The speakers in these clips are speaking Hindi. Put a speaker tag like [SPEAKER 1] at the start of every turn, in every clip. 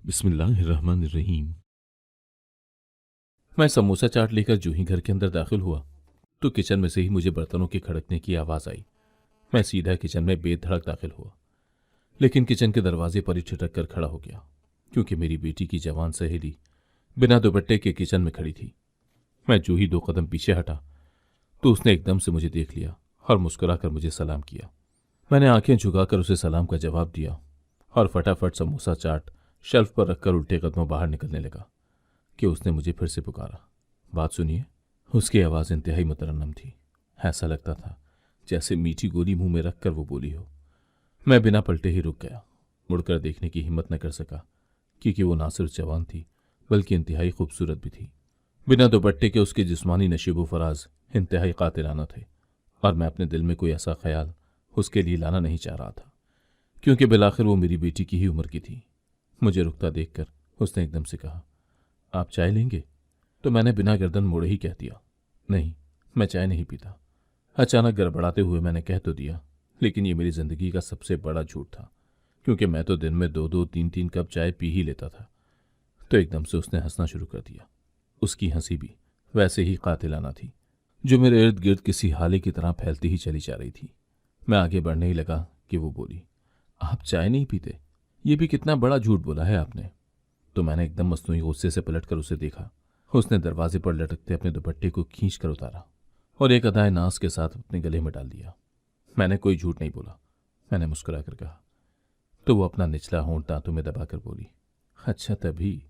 [SPEAKER 1] बिस्मिल्लाहिर्रहमानिर्रहीम। मैं समोसा चाट लेकर जो ही घर के अंदर दाखिल हुआ तो किचन में से ही मुझे बर्तनों के खड़कने की आवाज आई। मैं सीधा किचन में बेधड़क दाखिल हुआ, लेकिन किचन के दरवाजे पर ही ठिठक कर खड़ा हो गया, क्योंकि मेरी बेटी की जवान सहेली बिना दुपट्टे के किचन में खड़ी थी। मैं जो ही 2 कदम पीछे हटा तो उसने एकदम से मुझे देख लिया और मुस्कुराकर मुझे सलाम किया। मैंने आंखें झुकाकर उसे सलाम का जवाब दिया और फटाफट समोसा चाट शेल्फ पर रखकर उल्टे कदमों बाहर निकलने लगा कि उसने मुझे फिर से पुकारा, बात सुनिए। उसकी आवाज़ इंतहाई मुतरन्नम थी। ऐसा लगता था जैसे मीठी गोली मुंह में रखकर वो बोली हो। मैं बिना पलटे ही रुक गया। मुड़कर देखने की हिम्मत न कर सका, क्योंकि वो ना सिर्फ जवान थी बल्कि इंतहाई खूबसूरत भी थी। बिना दुपट्टे के उसके जिस्मानी नशीब व फराज इंतहाई कातिलाना थे, और मैं अपने दिल में कोई ऐसा ख्याल उसके लिए लाना नहीं चाह रहा था, क्योंकि बिलाखिर वो मेरी बेटी की ही उम्र की थी। मुझे रुकता देखकर उसने एकदम से कहा, आप चाय लेंगे? तो मैंने बिना गर्दन मोड़े ही कह दिया, नहीं, मैं चाय नहीं पीता। अचानक गड़बड़ाते हुए मैंने कह तो दिया, लेकिन ये मेरी जिंदगी का सबसे बड़ा झूठ था, क्योंकि मैं तो दिन में 2-2 3-3 कप चाय पी ही लेता था। तो एकदम से उसने हंसना शुरू कर दिया। उसकी हंसी भी वैसे ही कातिलाना थी, जो मेरे इर्द गिर्द किसी हाले की तरह फैलती ही चली जा रही थी। मैं आगे बढ़ने ही लगा कि वो बोली, आप चाय नहीं पीते? ये भी कितना बड़ा झूठ बोला है आपने। तो मैंने एकदम मसनूई गुस्से से पलटकर उसे देखा। उसने दरवाजे पर लटकते अपने दुपट्टे को खींच कर उतारा और एक अदाए नाज के साथ अपने गले में डाल दिया। मैंने कोई झूठ नहीं बोला, मैंने मुस्कुराकर कहा। तो वो अपना निचला होंठ दांतों में दबाकर बोली, अच्छा तभी।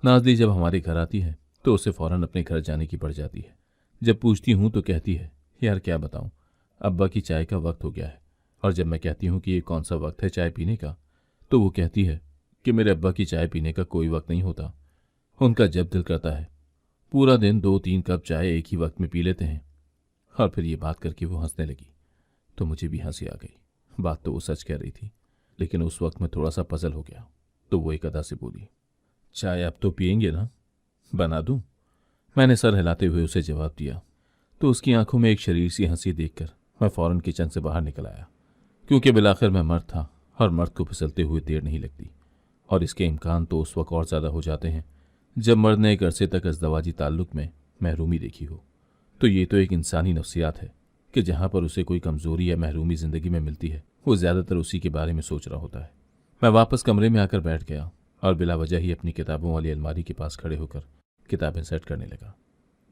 [SPEAKER 1] नाजली जब हमारे घर आती है तो उसे फौरन अपने घर जाने की पड़ जाती है। जब पूछती हूं तो कहती है, यार क्या बताऊं, अब्बा की चाय का वक्त हो गया है। और जब मैं कहती हूं कि ये कौन सा वक्त है चाय पीने का, तो वो कहती है कि मेरे अब्बा की चाय पीने का कोई वक्त नहीं होता। उनका जब दिल करता है पूरा दिन 2-3 कप चाय एक ही वक्त में पी लेते हैं। और फिर ये बात करके वो हंसने लगी तो मुझे भी हंसी आ गई। बात तो वो सच कह रही थी, लेकिन उस वक्त मैं थोड़ा सा पजल हो गया। तो वो एक अदा से बोली, चाय आप तो पियेंगे ना, बना दूं? मैंने सर हिलाते हुए उसे जवाब दिया। तो उसकी आंखों में एक शरीर सी हंसी देखकर मैं फौरन किचन से बाहर निकल आया, क्योंकि बिलाखिर मैं मर्द था और मर्द को फिसलते हुए देर नहीं लगती। और इसके इम्कान तो उस वक्त और ज़्यादा हो जाते हैं जब मर्द ने एक अरसे तक अज़दवाजी ताल्लुक में महरूमी देखी हो। तो ये तो एक इंसानी नफ्सियात है कि जहाँ पर उसे कोई कमज़ोरी या महरूमी ज़िंदगी में मिलती है, वो ज़्यादातर उसी के बारे में सोच रहा होता है। मैं वापस कमरे में आकर बैठ गया और बिला वजह ही अपनी किताबों वाली अलमारी के पास खड़े होकर किताबें सेट करने लगा।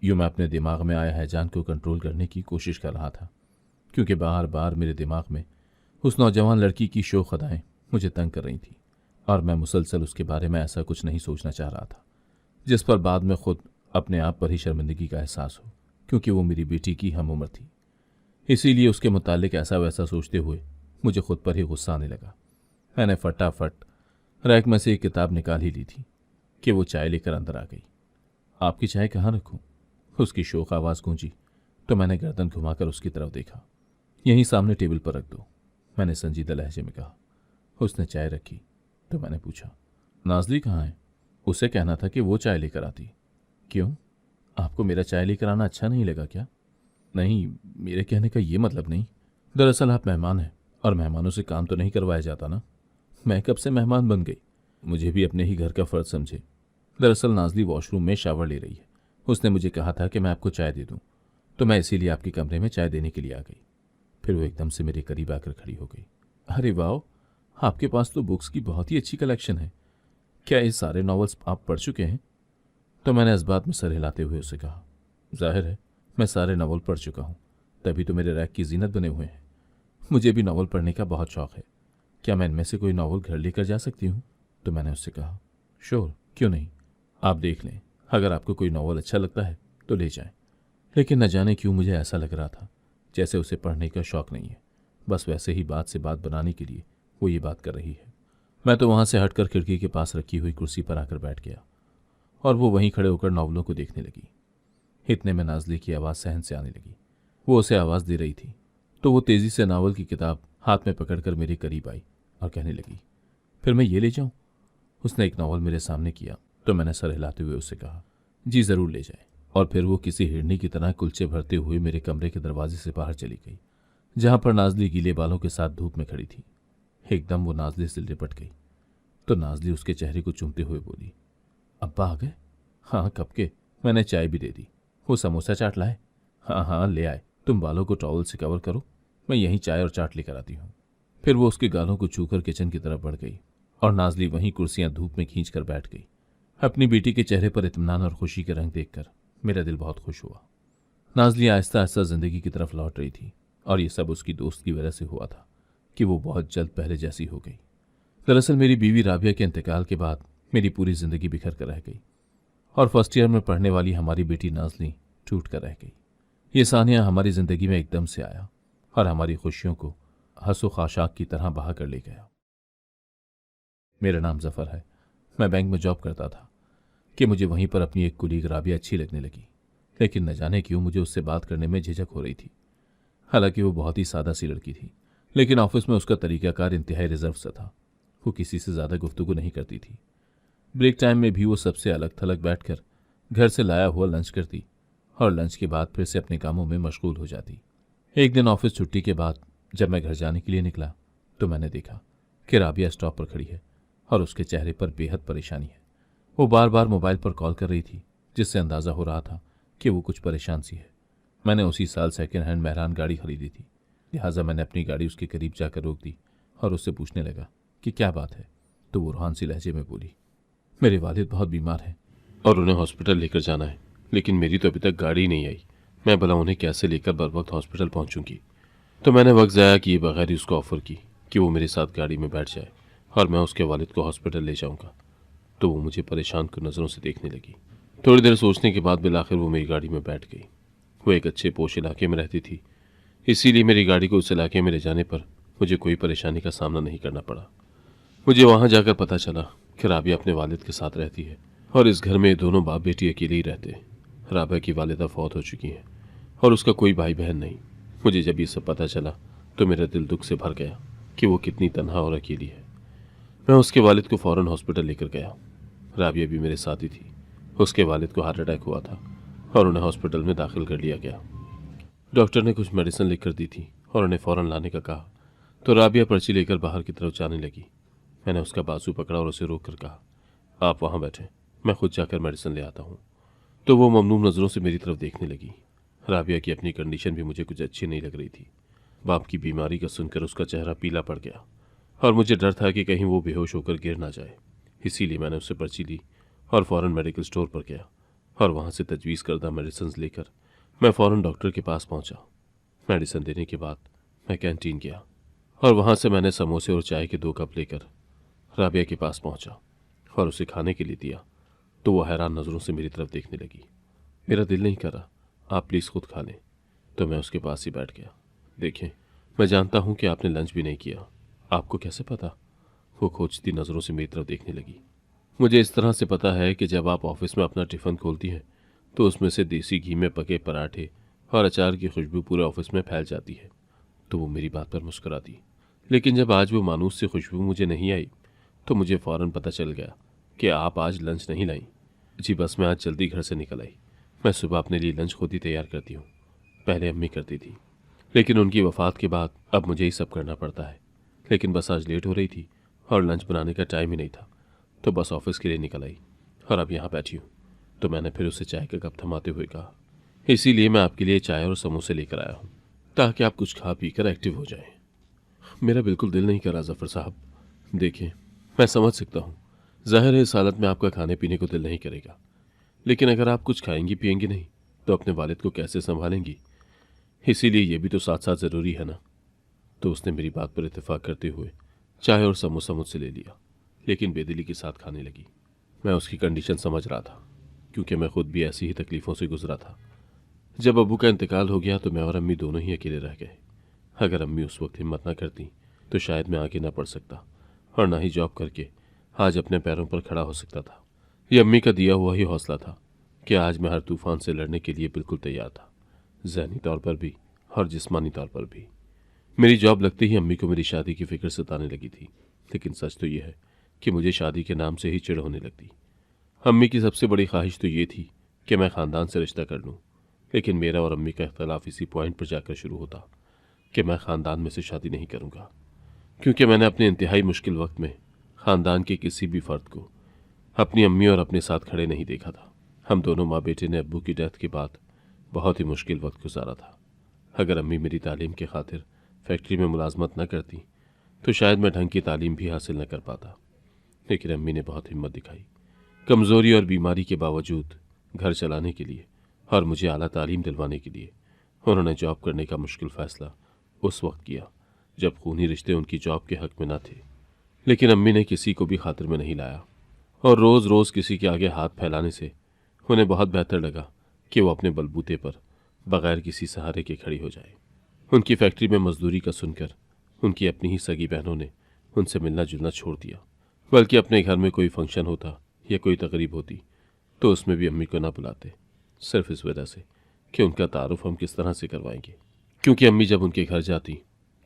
[SPEAKER 1] यूँ मैं अपने दिमाग में आया हैजान को कंट्रोल करने की कोशिश कर रहा था, क्योंकि बार बार मेरे दिमाग में उस नौजवान लड़की की शोख अदाएं मुझे तंग कर रही थी, और मैं मुसलसल उसके बारे में ऐसा कुछ नहीं सोचना चाह रहा था जिस पर बाद में खुद अपने आप पर ही शर्मिंदगी का एहसास हो, क्योंकि वो मेरी बेटी की हम उम्र थी। इसीलिए उसके मुतालिक ऐसा वैसा सोचते हुए मुझे खुद पर ही गुस्सा आने लगा। मैंने फटाफट रैक में से एक किताब निकाल ही ली थी कि वो चाय लेकर अंदर आ गई। आपकी चाय कहाँ रखूं? उसकी शोक आवाज़ गूंजी तो मैंने गर्दन घुमाकर उसकी तरफ देखा। यहीं सामने टेबल पर रख दो, मैंने संजीदा लहजे में कहा। उसने चाय रखी तो मैंने पूछा, नाजली कहाँ है? उसे कहना था कि वो चाय लेकर आती। क्यों, आपको मेरा चाय लेकर आना अच्छा नहीं लगा क्या? नहीं, मेरे कहने का ये मतलब नहीं। दरअसल आप मेहमान हैं और मेहमानों से काम तो नहीं करवाया जाता ना। मैं कब से मेहमान बन गई? मुझे भी अपने ही घर का फर्ज समझे। दरअसल नाजली वॉशरूम में शावर ले रही है। उसने मुझे कहा था कि मैं आपको चाय दे दूं, तो मैं इसीलिए आपके कमरे में चाय देने के लिए आ गई। फिर वो एकदम से मेरे करीब आकर खड़ी हो गई। अरे वाह, आपके पास तो बुक्स की बहुत ही अच्छी कलेक्शन है। क्या ये सारे नॉवेल्स आप पढ़ चुके हैं? तो मैंने इस बात में सर हिलाते हुए उसे कहा, जाहिर है मैं सारे नावल पढ़ चुका हूँ, तभी तो मेरे रैक की जीनत बने हुए हैं। मुझे भी नावल पढ़ने का बहुत शौक है। क्या मैं इनमें से कोई नावल घर लेकर जा सकती हूँ? तो मैंने उससे कहा, श्योर, क्यों नहीं, आप देख लें। अगर आपको कोई नावल अच्छा लगता है तो ले जाएं। लेकिन न जाने क्यों मुझे ऐसा लग रहा था जैसे उसे पढ़ने का शौक नहीं है, बस वैसे ही बात से बात बनाने के लिए वो ये बात कर रही है। मैं तो वहाँ से हटकर खिड़की के पास रखी हुई कुर्सी पर आकर बैठ गया और वो वहीं खड़े होकर नावलों को देखने लगी। इतने में नाजली की आवाज़ सहन से आने लगी। वो उसे आवाज़ दे रही थी, तो वो तेज़ी से नावल की किताब हाथ में पकड़कर मेरे करीब आई और कहने लगी, फिर मैं ये ले जाऊं? उसने एक नावल मेरे सामने किया तो मैंने सर हिलाते हुए उससे कहा, जी ज़रूर ले जाए। और फिर वो किसी हिरनी की तरह कुलचे भरते हुए मेरे कमरे के दरवाजे से बाहर चली गई, जहाँ पर नाजली गीले बालों के साथ धूप में खड़ी थी। एकदम वो नाजली से लिपट गई तो नाजली उसके चेहरे को चूमते हुए बोली, अब्बा आ गए? हाँ, कब के। मैंने चाय भी दे दी। वो समोसा चाट लाए? हाँ हाँ, ले आए। तुम बालों को टॉवल से कवर करो, मैं यहीं चाय और चाट लेकर आती हूँ। फिर वो उसके गालों को छूकर किचन की तरफ बढ़ गई और नाजली वहीं कुर्सियां धूप में खींच कर बैठ गई। अपनी बेटी के चेहरे पर इत्मीनान और खुशी के रंग देखकर मेरा दिल बहुत खुश हुआ। नाजली आहिस्ता आहिस्ता जिंदगी की तरफ लौट रही थी और ये सब उसकी दोस्त की वजह से हुआ था कि वो बहुत जल्द पहले जैसी हो गई। दरअसल मेरी बीवी राबिया के इंतकाल के बाद मेरी पूरी जिंदगी बिखर कर रह गई और फर्स्ट ईयर में पढ़ने वाली हमारी बेटी नाजली टूट कर रह गई। ये सानिया हमारी जिंदगी में एकदम से आया और हमारी खुशियों को हंसो खाशाक की तरह बहा कर ले गया। मेरा नाम जफर है। मैं बैंक में जॉब करता था कि मुझे वहीं पर अपनी एक कुलीग राबिया अच्छी लगने लगी, लेकिन न जाने क्यों मुझे उससे बात करने में झिझक हो रही थी। हालांकि वो बहुत ही सादा सी लड़की थी, लेकिन ऑफिस में उसका तरीकाकार इंतहाई रिजर्व सा था। वो किसी से ज़्यादा गुफ्तगू नहीं करती थी। ब्रेक टाइम में भी वो सबसे अलग थलग बैठकर घर से लाया हुआ लंच करती और लंच के बाद फिर से अपने कामों में मशगूल हो जाती। एक दिन ऑफिस छुट्टी के बाद जब मैं घर जाने के लिए निकला तो मैंने देखा कि राबिया स्टॉप पर खड़ी है और उसके चेहरे पर बेहद परेशानी है। वो बार बार मोबाइल पर कॉल कर रही थी, जिससे अंदाज़ा हो रहा था कि वो कुछ परेशान सी है। मैंने उसी साल सेकेंड हैंड मेहरान गाड़ी खरीदी थी, लिहाजा मैंने अपनी गाड़ी उसके करीब जाकर रोक दी और उससे पूछने लगा कि क्या बात है। तो वो रूहान सी लहजे में बोली, मेरे वालिद बहुत बीमार हैं और उन्हें हॉस्पिटल लेकर जाना है, लेकिन मेरी तो अभी तक गाड़ी नहीं आई। मैं भला उन्हें कैसे लेकर बर वक्त हॉस्पिटल पहुंचूंगी। तो मैंने वक्त ज़ाया किए बगैर ही उसको ऑफ़र की कि वो मेरे साथ गाड़ी में बैठ जाए और मैं उसके वालिद को हॉस्पिटल ले जाऊंगा। तो वो मुझे परेशान कर नज़रों से देखने लगी। थोड़ी देर सोचने के बाद बिलाखिर वो मेरी गाड़ी में बैठ गई। वो एक अच्छे पोश इलाके में रहती थी, इसीलिए मेरी गाड़ी को उस इलाके में ले जाने पर मुझे कोई परेशानी का सामना नहीं करना पड़ा। मुझे वहाँ जाकर पता चला कि राबिया अपने वालिद के साथ रहती है और इस घर में दोनों बाप बेटी अकेले ही रहते हैं। राबिया की वालिदा फौत हो चुकी हैं और उसका कोई भाई बहन नहीं। मुझे जब ये सब पता चला तो मेरा दिल दुख से भर गया कि वो कितनी तन्हा और अकेली है। मैं उसके वालिद को फ़ौरन हॉस्पिटल लेकर गया। राबिया भी मेरे साथ ही थी। उसके वालिद को हार्ट अटैक हुआ था और उन्हें हॉस्पिटल में दाखिल कर लिया गया। डॉक्टर ने कुछ मेडिसिन लिख कर दी थी और उन्हें फ़ौरन लाने का कहा। तो राबिया पर्ची लेकर बाहर की तरफ जाने लगी। मैंने उसका बाजू पकड़ा और उसे रोक कर कहा, आप वहाँ बैठें, मैं खुद जाकर मेडिसिन ले आता हूँ। तो वो ममनून नज़रों से मेरी तरफ देखने लगी। राबिया की अपनी कंडीशन भी मुझे कुछ अच्छी नहीं लग रही थी। बाप की बीमारी का सुनकर उसका चेहरा पीला पड़ गया और मुझे डर था कि कहीं वो बेहोश होकर गिर ना जाए। इसीलिए मैंने उससे पर्ची ली और फ़ौरन मेडिकल स्टोर पर गया और वहाँ से तजवीज़ करदा मेडिसिन लेकर मैं फ़ौरन डॉक्टर के पास पहुँचा। मेडिसिन देने के बाद मैं कैंटीन गया और वहाँ से मैंने समोसे और चाय के 2 कप लेकर राबिया के पास पहुँचा और उसे खाने के लिए दिया। तो वो हैरान नज़रों से मेरी तरफ देखने लगी। मेरा दिल नहीं करा, आप प्लीज़ खुद खा लें। तो मैं उसके पास ही बैठ गया। देखें, मैं जानता हूँ कि आपने लंच भी नहीं किया। आपको कैसे पता? वो खोजती नज़रों से मेरी तरफ देखने लगी। मुझे इस तरह से पता है कि जब आप ऑफिस में अपना टिफ़िन खोलती हैं तो उसमें से देसी घी में पके पराठे और अचार की खुशबू पूरे ऑफिस में फैल जाती है। तो वो मेरी बात पर मुस्कुरा दी। लेकिन जब आज वो मानूस सी खुशबू मुझे नहीं आई तो मुझे फ़ौरन पता चल गया कि आप आज लंच नहीं लाई। जी बस मैं आज जल्दी घर से निकल आई। मैं सुबह अपने लिए लंच खुद ही तैयार करती हूँ। पहले अम्मी करती थी, लेकिन उनकी वफ़ात के बाद अब मुझे ही सब करना पड़ता है। लेकिन बस आज लेट हो रही थी और लंच बनाने का टाइम ही नहीं था, तो बस ऑफिस के लिए निकल आई और अब यहाँ बैठी हूँ। तो मैंने फिर उसे चाय का कप थमाते हुए कहा, इसीलिए मैं आपके लिए चाय और समोसे लेकर आया हूँ ताकि आप कुछ खा पी कर एक्टिव हो जाएं। मेरा बिल्कुल दिल नहीं करा जफ़र साहब। देखिए, मैं समझ सकता हूँ, ज़ाहिर है इस हालत में आपका खाने पीने को दिल नहीं करेगा, लेकिन अगर आप कुछ खाएंगी पिएंगी नहीं तो अपने वालिद को कैसे संभालेंगी? इसीलिए ये भी तो साथ साथ ज़रूरी है ना। तो उसने मेरी बात पर इत्तेफाक करते हुए चाय और समोसा मुझसे ले लिया, लेकिन बेदिली के साथ खाने लगी। मैं उसकी कंडीशन समझ रहा था, क्योंकि मैं खुद भी ऐसी ही तकलीफ़ों से गुजरा था। जब अबू का इंतकाल हो गया तो मैं और अम्मी दोनों ही अकेले रह गए। अगर अम्मी उस वक्त हिम्मत ना करती तो शायद मैं आगे ना बढ़ सकता और ना ही जॉब करके आज अपने पैरों पर खड़ा हो सकता था। ये अम्मी का दिया हुआ ही हौसला था कि आज मैं हर तूफ़ान से लड़ने के लिए बिल्कुल तैयार था, ज़हनी तौर पर भी और जिस्मानी तौर पर भी। मेरी जॉब लगते ही अम्मी को मेरी शादी की फ़िक्र सताने लगी थी, लेकिन सच तो ये है कि मुझे शादी के नाम से ही चिढ़ होने लगती। अम्मी की सबसे बड़ी ख्वाहिश तो ये थी कि मैं ख़ानदान से रिश्ता कर लूँ, लेकिन मेरा और अम्मी का इख्तलाफ इसी पॉइंट पर जाकर शुरू होता कि मैं ख़ानदान में से शादी नहीं करूँगा, क्योंकि मैंने अपने इंतहाई मुश्किल वक्त में खानदान के किसी भी फर्द को अपनी अम्मी और अपने साथ खड़े नहीं देखा था। हम दोनों माँ बेटे ने अब्बू की डेथ के बाद बहुत ही मुश्किल वक्त गुजारा था। अगर अम्मी मेरी तालीम के खातिर फैक्ट्री में मुलाजमत न करती तो शायद मैं ढंग की तालीम भी हासिल न कर पाता। लेकिन अम्मी ने बहुत हिम्मत दिखाई, कमज़ोरी और बीमारी के बावजूद घर चलाने के लिए और मुझे आला तालीम दिलवाने के लिए उन्होंने जॉब करने का मुश्किल फ़ैसला उस वक्त किया जब खूनी रिश्ते उनकी जॉब के हक में न थे। लेकिन अम्मी ने किसी को भी खातिर में नहीं लाया और रोज़ रोज़ किसी के आगे हाथ फैलाने से उन्हें बहुत बेहतर लगा कि वो अपने बलबूते पर बगैर किसी सहारे के खड़ी हो जाए। उनकी फैक्ट्री में मजदूरी का सुनकर उनकी अपनी ही सगी बहनों ने उनसे मिलना जुलना छोड़ दिया, बल्कि अपने घर में कोई फंक्शन होता या कोई तकरीब होती तो उसमें भी अम्मी को ना बुलाते, सिर्फ इस वजह से कि उनका तारुफ हम किस तरह से करवाएंगे। क्योंकि अम्मी जब उनके घर जाती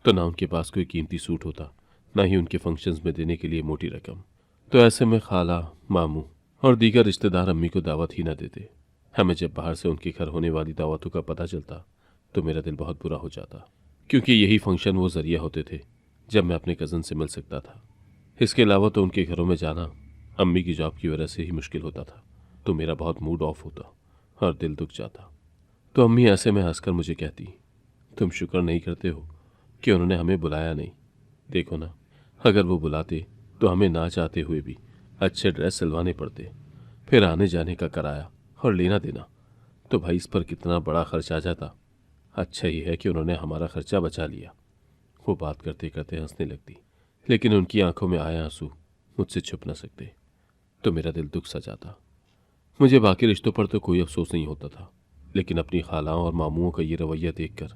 [SPEAKER 1] तो ना उनके पास कोई कीमती सूट होता, ना ही उनके फंक्शंस में देने के लिए मोटी रकम। तो ऐसे में खाला, मामू और दीगर रिश्तेदार अम्मी को दावत ही ना देते। हमें जब बाहर से उनके घर होने वाली दावतों का पता चलता तो मेरा दिल बहुत बुरा हो जाता, क्योंकि यही फंक्शन वो जरिया होते थे जब मैं अपने कज़न से मिल सकता था। इसके अलावा तो उनके घरों में जाना अम्मी की जॉब की वजह से ही मुश्किल होता था, तो मेरा बहुत मूड ऑफ होता और दिल दुख जाता। तो अम्मी ऐसे में हंसकर मुझे कहती, तुम शुक्र नहीं करते हो कि उन्होंने हमें बुलाया नहीं। देखो ना, अगर वो बुलाते तो हमें ना चाहते हुए भी अच्छे ड्रेस सिलवाने पड़ते, फिर आने जाने का किराया और लेना देना, तो भाई इस पर कितना बड़ा खर्च आ जाता। अच्छा ही है कि उन्होंने हमारा खर्चा बचा लिया। वो बात करते करते हंसने लगती, लेकिन उनकी आंखों में आए आंसू मुझसे छुप न सकते, तो मेरा दिल दुख सा जाता। मुझे बाकी रिश्तों पर तो कोई अफसोस नहीं होता था, लेकिन अपनी खालाओं और मामुओं का ये रवैया देखकर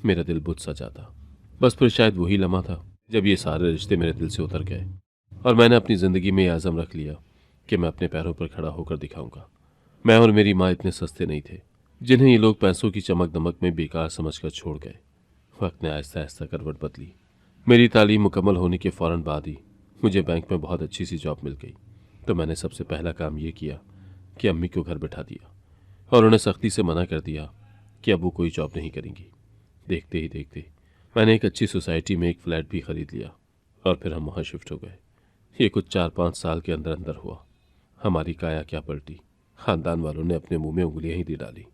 [SPEAKER 1] मेरा दिल बुझ सा जाता। बस फिर शायद वही लम्हा था जब ये सारे रिश्ते मेरे दिल से उतर गए और मैंने अपनी ज़िंदगी में ये आज़म रख लिया कि मैं अपने पैरों पर खड़ा होकर दिखाऊंगा। मैं और मेरी माँ इतने सस्ते नहीं थे जिन्हें ये लोग पैसों की चमक दमक में बेकार समझकर छोड़ गए। वक्त ने आहिस्ता आहिस्ता करवट बदली। मेरी तालीम मुकम्मल होने के फ़ौरन बाद ही मुझे बैंक में बहुत अच्छी सी जॉब मिल गई। तो मैंने सबसे पहला काम ये किया कि अम्मी को घर बैठा दिया और उन्हें सख्ती से मना कर दिया कि अब वो कोई जॉब नहीं करेंगी। देखते ही देखते मैंने एक अच्छी सोसाइटी में एक फ्लैट भी ख़रीद लिया और फिर हम वहाँ शिफ्ट हो गए। ये कुछ 4-5 साल के अंदर अंदर हुआ। हमारी काया क्या पलटी, ख़ानदान वालों ने अपने मुंह में उंगलियां ही दे डाली।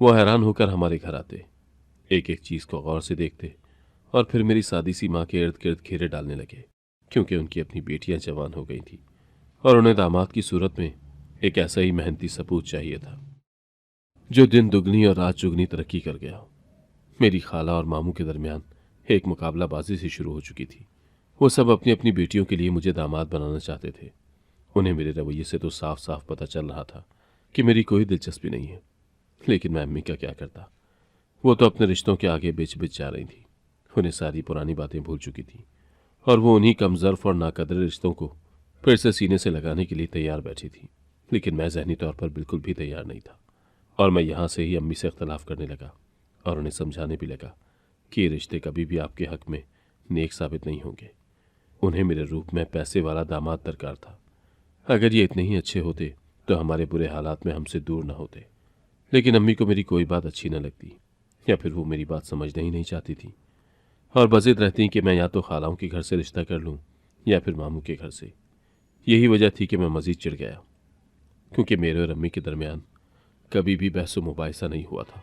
[SPEAKER 1] वो हैरान होकर हमारे घर आते, एक एक चीज़ को गौर से देखते और फिर मेरी सादी सी माँ के इर्द गिर्द घेरे डालने लगे, क्योंकि उनकी अपनी बेटियां जवान हो गई थी और उन्हें दामाद की सूरत में एक ऐसा ही मेहनती सपूत चाहिए था जो दिन दुगनी और रात चुगनी तरक्की कर गया। मेरी खाला और मामू के दरमियान एक मुकाबलाबाजी सी शुरू हो चुकी थी। वो सब अपनी अपनी बेटियों के लिए मुझे दामाद बनाना चाहते थे। उन्हें मेरे रवैये से तो साफ साफ पता चल रहा था कि मेरी कोई दिलचस्पी नहीं है, लेकिन मैं अम्मी का क्या करता। वो तो अपने रिश्तों के आगे बिच बिच जा रही थी। उन्हें सारी पुरानी बातें भूल चुकी थी और वो उन्हीं कमज़र्फ और नाकदर रिश्तों को फिर से सीने से लगाने के लिए तैयार बैठी थी। लेकिन मैं ज़हनी तौर पर बिल्कुल भी तैयार नहीं था और मैं यहाँ से ही अम्मी से इख्तलाफ करने लगा और उन्हें समझाने भी लगा कि ये रिश्ते कभी भी आपके हक में नेक साबित नहीं होंगे। उन्हें मेरे रूप में पैसे वाला दामाद दरकार था। अगर ये इतने ही अच्छे होते तो हमारे बुरे हालात में हमसे दूर न होते। लेकिन अम्मी को मेरी कोई बात अच्छी न लगती, या फिर वो मेरी बात समझना ही नहीं चाहती थी और बज़िद रहती कि मैं या तो खालाओं के घर से रिश्ता कर लूँ या फिर मामू के घर से। यही वजह थी कि मैं मज़ीद चिढ़ गया, क्योंकि मेरे और अम्मी के दरमियान कभी भी बहस मुबाहिसा नहीं हुआ था।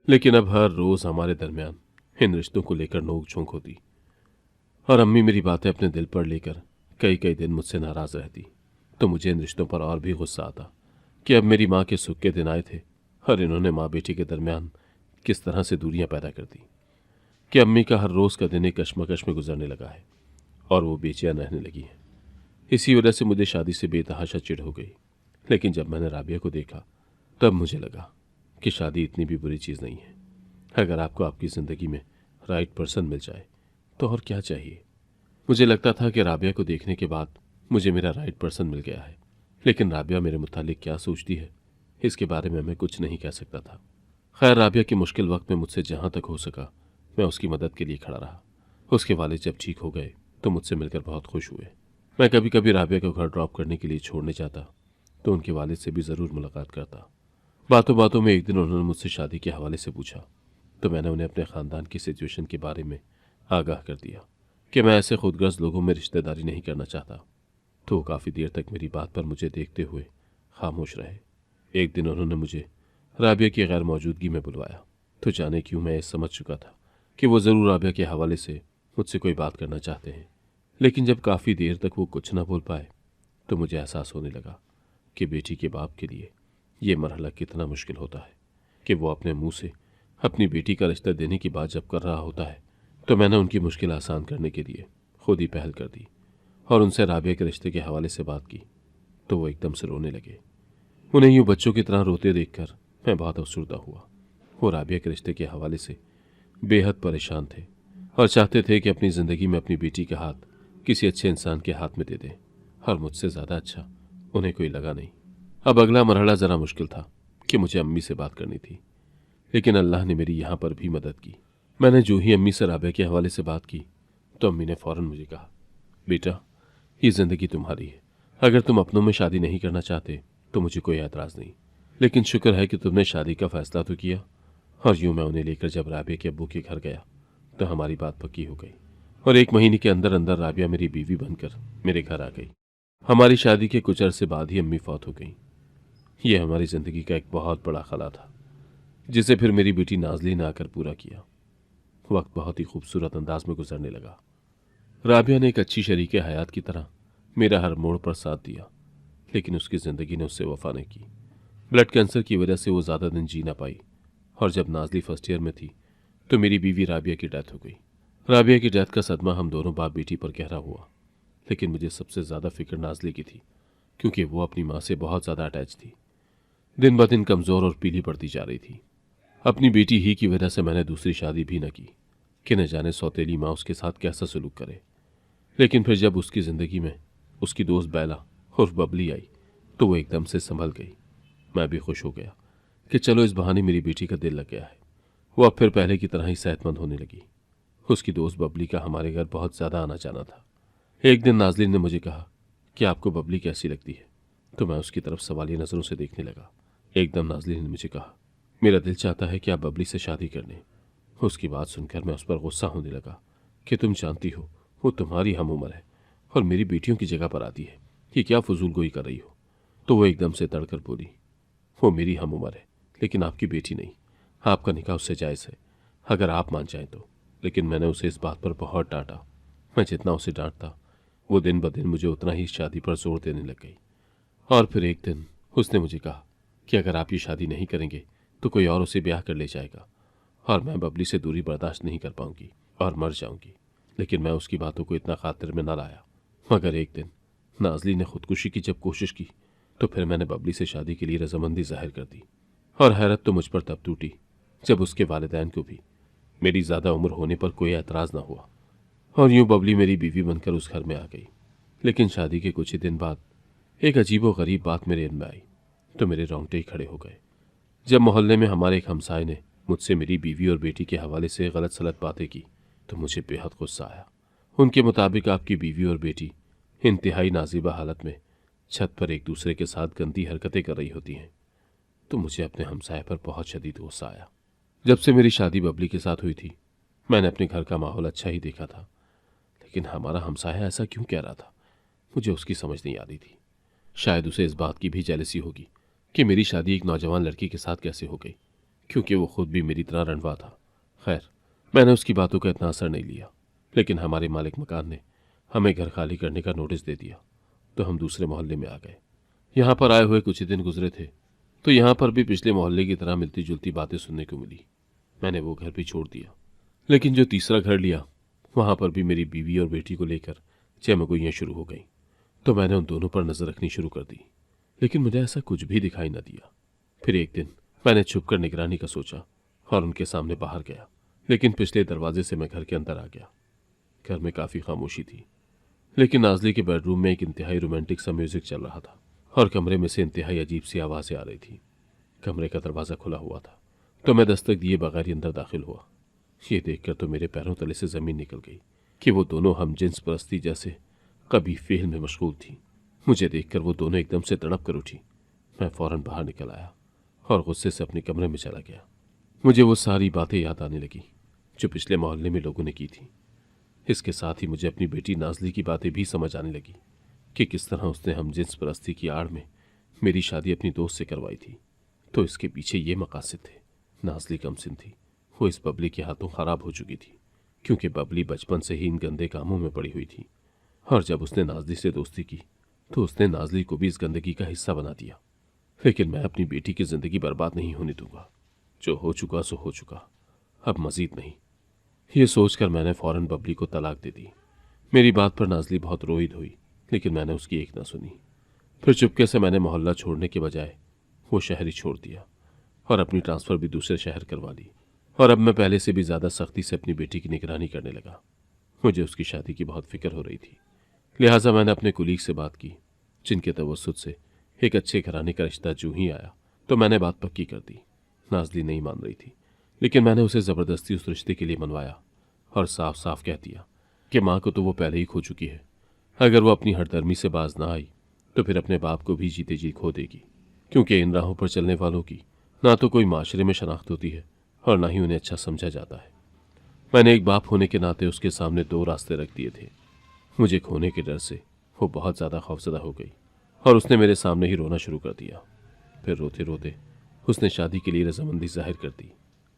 [SPEAKER 1] लेकिन अब हर रोज़ हमारे दरमियान इन रिश्तों को लेकर नोक झोंक होती और अम्मी मेरी बातें अपने दिल पर लेकर कई कई दिन मुझसे नाराज़ रहती। तो मुझे इन रिश्तों पर और भी गुस्सा आता कि अब मेरी माँ के सुख के दिन आए थे और इन्होंने माँ बेटी के दरमियान किस तरह से दूरियां पैदा कर दी कि अम्मी का हर रोज़ का दिन एक कश्मकश में गुजरने लगा है और वो बेचैन रहने लगी है। इसी वजह से मुझे शादी से बेतहाशा चिढ़ हो गई। लेकिन जब मैंने राबिया को देखा तब मुझे लगा कि शादी इतनी भी बुरी चीज़ नहीं है। अगर आपको आपकी ज़िंदगी में राइट पर्सन मिल जाए तो और क्या चाहिए। मुझे लगता था कि राबिया को देखने के बाद मुझे मेरा राइट पर्सन मिल गया है, लेकिन राबिया मेरे मुतालिक क्या सोचती है इसके बारे में मैं कुछ नहीं कह सकता था। खैर, राबिया के मुश्किल वक्त में मुझसे जहाँ तक हो सका मैं उसकी मदद के लिए खड़ा रहा। उसके वालिद जब ठीक हो गए तो मुझसे मिलकर बहुत खुश हुए। मैं कभी कभी राबिया को घर ड्रॉप करने के लिए छोड़ने जाता तो उनके वालिद से भी ज़रूर मुलाकात करता। बातों बातों में एक दिन उन्होंने मुझसे शादी के हवाले से पूछा तो मैंने उन्हें अपने ख़ानदान की सिचुएशन के बारे में आगाह कर दिया कि मैं ऐसे खुदगर्ज लोगों में रिश्तेदारी नहीं करना चाहता तो वो काफ़ी देर तक मेरी बात पर मुझे देखते हुए खामोश रहे। एक दिन उन्होंने मुझे राबिया की गैर मौजूदगी में बुलवाया, तो जाने क्यों मैं ये समझ चुका था कि वो ज़रूर राबिया के हवाले से मुझसे कोई बात करना चाहते हैं। लेकिन जब काफ़ी देर तक वो कुछ ना बोल पाए तो मुझे एहसास होने लगा कि बेटी के बाप के लिए ये मरहला कितना मुश्किल होता है कि वो अपने मुंह से अपनी बेटी का रिश्ता देने की बात जब कर रहा होता है तो मैंने उनकी मुश्किल आसान करने के लिए खुद ही पहल कर दी और उनसे राबिया के रिश्ते के हवाले से बात की। तो वो एकदम से रोने लगे। उन्हें यूं बच्चों की तरह रोते देखकर मैं बहुत अफसुर्दा हुआ। वो राबिया के रिश्ते के हवाले से बेहद परेशान थे और चाहते थे कि अपनी ज़िंदगी में अपनी बेटी का हाथ किसी अच्छे इंसान के हाथ में दे दें, और मुझसे ज़्यादा अच्छा उन्हें कोई लगा नहीं। अब अगला मरहला ज़रा मुश्किल था कि मुझे अम्मी से बात करनी थी, लेकिन अल्लाह ने मेरी यहाँ पर भी मदद की। मैंने जो ही अम्मी से राबिया के हवाले से बात की तो अम्मी ने फ़ौरन मुझे कहा, बेटा, ये ज़िंदगी तुम्हारी है। अगर तुम अपनों में शादी नहीं करना चाहते तो मुझे कोई एतराज़ नहीं, लेकिन शुक्र है कि तुमने शादी का फ़ैसला तो किया। और यूं मैं उन्हें लेकर जब राबिया के अब्बू के घर गया तो हमारी बात पक्की हो गई और 1 महीने के अंदर अंदर राबिया मेरी बीवी बनकर मेरे घर आ गई। हमारी शादी के कुछ अरसे बाद ही अम्मी फौत हो गई। यह हमारी ज़िंदगी का एक बहुत बड़ा खला था जिसे फिर मेरी बेटी नाज़लीन ने आकर पूरा किया। वक्त बहुत ही खूबसूरत अंदाज में गुजरने लगा। राबिया ने एक अच्छी शरीके हयात की तरह मेरा हर मोड़ पर साथ दिया, लेकिन उसकी ज़िंदगी ने उससे वफा नहीं की। ब्लड कैंसर की वजह से वो ज़्यादा दिन जी ना पाई और जब नाज़ली फर्स्ट ईयर में थी तो मेरी बीवी राबिया की डेथ हो गई। राबिया की डेथ का सदमा हम दोनों बाप बेटी पर गहरा हुआ, लेकिन मुझे सबसे ज़्यादा फिक्र नाज़ली की थी क्योंकि वो अपनी माँ से बहुत ज़्यादा अटैच थी। दिन ब दिन कमज़ोर और पीली पड़ती जा रही थी। अपनी बेटी ही की वजह से मैंने दूसरी शादी भी न की कि न जाने सौतेली माँ उसके साथ कैसा सलूक करे। लेकिन फिर जब उसकी ज़िंदगी में उसकी दोस्त बैला उर्फ बबली आई तो वो एकदम से संभल गई। मैं भी खुश हो गया कि चलो इस बहाने मेरी बेटी का दिल लग गया है। वो अब फिर पहले की तरह ही सेहतमंद होने लगी। उसकी दोस्त बबली का हमारे घर बहुत ज़्यादा आना जाना था। एक दिन नाज़लीन ने मुझे कहा कि आपको बबली कैसी लगती है, तो मैं उसकी तरफ सवालिया नज़रों से देखने लगा। एकदम नाज़लीन ने मुझे कहा, मेरा दिल चाहता है कि आप बबली से शादी कर लें। उसकी बात सुनकर मैं उस पर गुस्सा होने लगा कि तुम जानती हो वो तुम्हारी हम उम्र है और मेरी बेटियों की जगह पर आती है, कि क्या फजूल गोई कर रही हो। तो वो एकदम से तड़कर बोली, वो मेरी हम उम्र है लेकिन आपकी बेटी नहीं, आपका निकाह उससे जायज़ है अगर आप मान जाएं तो। लेकिन मैंने उसे इस बात पर बहुत डांटा। मैं जितना उसे डांटता वो दिन ब दिन मुझे उतना ही शादी पर जोर देने लग गई। और फिर एक दिन उसने मुझे कहा कि अगर आप ये शादी नहीं करेंगे तो कोई और उसे ब्याह कर ले जाएगा और मैं बबली से दूरी बर्दाश्त नहीं कर पाऊंगी और मर जाऊंगी। लेकिन मैं उसकी बातों को इतना खातिर में न लाया। मगर एक दिन नाज़ली ने खुदकुशी की जब कोशिश की तो फिर मैंने बबली से शादी के लिए रजामंदी जाहिर कर दी। और हैरत तो मुझ पर तब टूटी जब उसके वालिदैन को भी मेरी ज़्यादा उम्र होने पर कोई एतराज़ ना हुआ और यूं बबली मेरी बीवी बनकर उस घर में आ गई। लेकिन शादी के कुछ ही दिन बाद एक अजीबो गरीब बात मेरे इल्म में आई तो मेरे रोंगटे ही खड़े हो गए। जब मोहल्ले में हमारे एक हमसाए ने मुझसे मेरी बीवी और बेटी के हवाले से गलत सलत बातें की तो मुझे बेहद गुस्सा आया। उनके मुताबिक आपकी बीवी और बेटी इंतहाई नाजिबा हालत में छत पर एक दूसरे के साथ गंदी हरकतें कर रही होती हैं। तो मुझे अपने हमसाए पर बहुत शदीद गुस्सा आया। जब से मेरी शादी बबली के साथ हुई थी मैंने अपने घर का माहौल अच्छा ही देखा था, लेकिन हमारा हमसाया ऐसा क्यों कह रहा था मुझे उसकी समझ नहीं आ रही थी। शायद उसे इस बात की भी जेलसी होगी कि मेरी शादी एक नौजवान लड़की के साथ कैसे हो गई, क्योंकि वो खुद भी मेरी तरह रंडवा था। खैर, मैंने उसकी बातों का इतना असर नहीं लिया। लेकिन हमारे मालिक मकान ने हमें घर खाली करने का नोटिस दे दिया तो हम दूसरे मोहल्ले में आ गए। यहाँ पर आए हुए कुछ ही दिन गुजरे थे तो यहाँ पर भी पिछले मोहल्ले की तरह मिलती जुलती बातें सुनने को मिली। मैंने वो घर भी छोड़ दिया, लेकिन जो तीसरा घर लिया वहाँ पर भी मेरी बीवी और बेटी को लेकर चमगोइयाँ शुरू हो गईं। तो मैंने उन दोनों पर नजर रखनी शुरू कर दी, लेकिन मुझे ऐसा कुछ भी दिखाई न दिया। फिर एक दिन मैंने छुपकर निगरानी का सोचा और उनके सामने बाहर गया, लेकिन पिछले दरवाजे से मैं घर के अंदर आ गया। घर में काफ़ी खामोशी थी, लेकिन नाज़ली के बेडरूम में एक इंतहाई रोमांटिक सा म्यूजिक चल रहा था और कमरे में से इंतहाई अजीब सी आवाज़ें आ रही थी। कमरे का दरवाज़ा खुला हुआ था तो मैं दस्तक दिए बगैर ही अंदर दाखिल हुआ। ये देखकर तो मेरे पैरों तले से ज़मीन निकल गई कि वो दोनों हम जिन्स परस्ती जैसे कभी फेल में मशगूल थी। मुझे देखकर वो दोनों एकदम से तड़प कर उठी। मैं फौरन बाहर निकल आया और गुस्से से अपने कमरे में चला गया। मुझे वो सारी बातें याद आने लगी जो पिछले मोहल्ले में लोगों ने की थी। इसके साथ ही मुझे अपनी बेटी नाज़ली की बातें भी समझ आने लगी कि किस तरह उसने हमजिन्स परस्ती की आड़ में मेरी शादी अपनी दोस्त से करवाई थी, तो इसके पीछे ये मकासद थे। नाज़ली कमसिन थी, वो इस बबली के हाथों खराब हो चुकी थी, क्योंकि बबली बचपन से ही इन गंदे कामों में पड़ी हुई थी। और जब उसने नाज़ली से दोस्ती की तो उसने नाज़ली को भी इस गंदगी का हिस्सा बना दिया। लेकिन मैं अपनी बेटी की जिंदगी बर्बाद नहीं होने दूंगा। जो हो चुका सो हो चुका, अब मजीद नहीं। ये सोचकर मैंने फौरन बबली को तलाक दे दी। मेरी बात पर नाज़ली बहुत रोई धोई, लेकिन मैंने उसकी एक ना सुनी। फिर चुपके से मैंने मोहल्ला छोड़ने के बजाय वो शहर ही छोड़ दिया और अपनी ट्रांसफ़र भी दूसरे शहर करवा ली। और अब मैं पहले से भी ज़्यादा सख्ती से अपनी बेटी की निगरानी करने लगा। मुझे उसकी शादी की बहुत फिक्र हो रही थी, लिहाजा मैंने अपने कुलीग से बात की, जिनके तवस्सुत से एक अच्छे घराने का रिश्ता जो ही आया तो मैंने बात पक्की कर दी। नाज़ली नहीं मान रही थी, लेकिन मैंने उसे ज़बरदस्ती उस रिश्ते के लिए मनवाया और साफ साफ कह दिया कि माँ को तो वो पहले ही खो चुकी है। अगर वो अपनी हरदर्मी से बाज ना आई तो फिर अपने बाप को भी जीते जी खो देगी, क्योंकि इन राहों पर चलने वालों की ना तो कोई माशरे में शनाख्त होती है और ना ही उन्हें अच्छा समझा जाता है। मैंने एक बाप होने के नाते उसके सामने दो रास्ते रख दिए थे। मुझे खोने के डर से वो बहुत ज़्यादा खौफज़दा हो गई और उसने मेरे सामने ही रोना शुरू कर दिया। फिर रोते रोते उसने शादी के लिए रजामंदी जाहिर कर दी।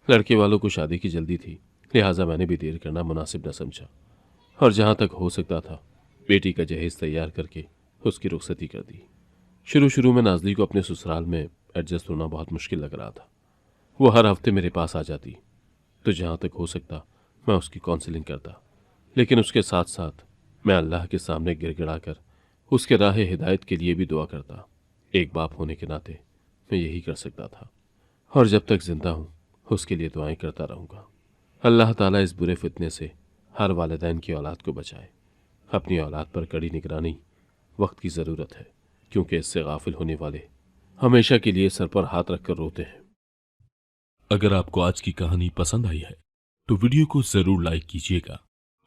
[SPEAKER 1] लड़के वालों को शादी की जल्दी थी, लिहाजा मैंने भी देर करना मुनासिब न समझा और जहाँ तक हो सकता था बेटी का जहेज तैयार करके उसकी रुखसती कर दी। शुरू शुरू में नाज़ली को अपने ससुराल में एडजस्ट होना बहुत मुश्किल लग रहा था। वो हर हफ्ते मेरे पास आ जाती, तो जहाँ तक हो सकता मैं उसकी काउंसलिंग करता, लेकिन उसके साथ साथ मैं अल्लाह के सामने गिड़गिड़ा कर उसके राह हिदायत के लिए भी दुआ करता। एक बाप होने के नाते मैं यही कर सकता था और जब तक जिंदा हूँ उसके लिए दुआएं करता रहूँगा। अल्लाह ताला इस बुरे फितने से हर वालिदैन की औलाद को बचाए। अपनी औलाद पर कड़ी निगरानी वक्त की ज़रूरत है, क्योंकि इससे गाफिल होने वाले हमेशा के लिए सर पर हाथ रखकर रोते हैं।
[SPEAKER 2] अगर आपको आज की कहानी पसंद आई है तो वीडियो को जरूर लाइक कीजिएगा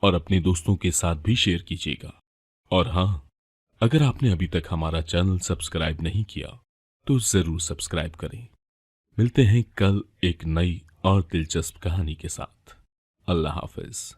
[SPEAKER 2] और अपने दोस्तों के साथ भी शेयर कीजिएगा। और हाँ, अगर आपने अभी तक हमारा चैनल सब्सक्राइब नहीं किया तो जरूर सब्सक्राइब करें। मिलते हैं कल एक नई और दिलचस्प कहानी के साथ। अल्लाह हाफिज।